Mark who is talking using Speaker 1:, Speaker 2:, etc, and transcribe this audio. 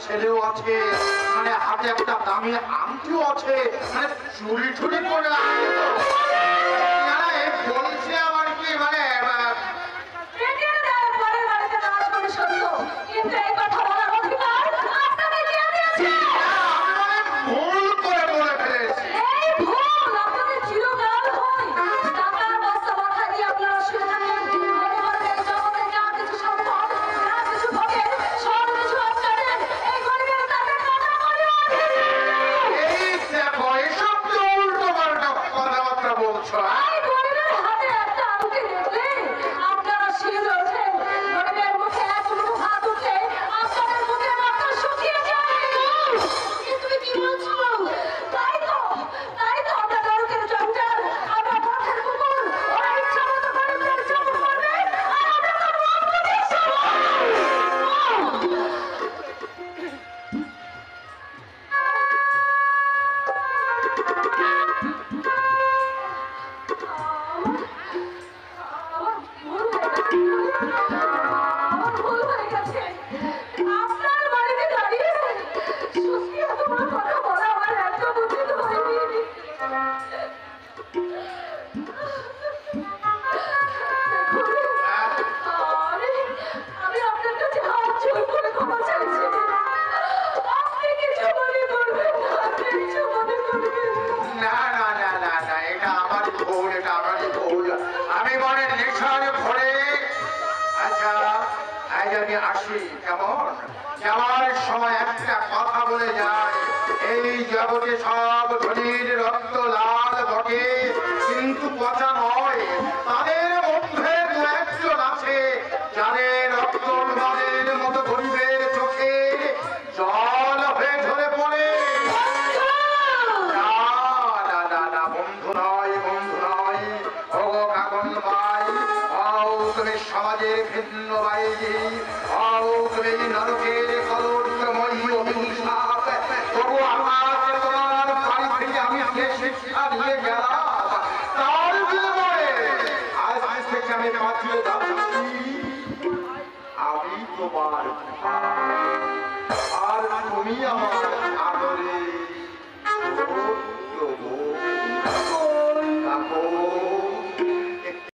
Speaker 1: ছেলেও আছে, মানে হাতে একটা দামি আংটিও আছে, মানে চুরি চুরি করে বলছে আমার কি মানে আসি কেমন যাওয়ার সময় একটা কথা বলে যায়, এই জগতে সব ধনীর রক্ত লাল বটে, কিন্তু পচা নয়। তাদের মধ্যে দু একজন আছে যাদের রক্ত লালের মতো গরিবের চোখে জল হয়ে ঝরে পড়ে। বন্ধু নয়, বন্ধু নয়, ও কাকন ভাই, তুমি সমাজের ভিন্ন বাইরে, তুমি নরকের কলঙ্কময়ী অভিশাপ। তবু আমার তোমার বাড়ি থেকে আমি যে শিক্ষা নিয়ে গেলাম তার বিনিময়ে আজ থেকে আমি বাঁচিয়ে যাচ্ছি আমি তোমার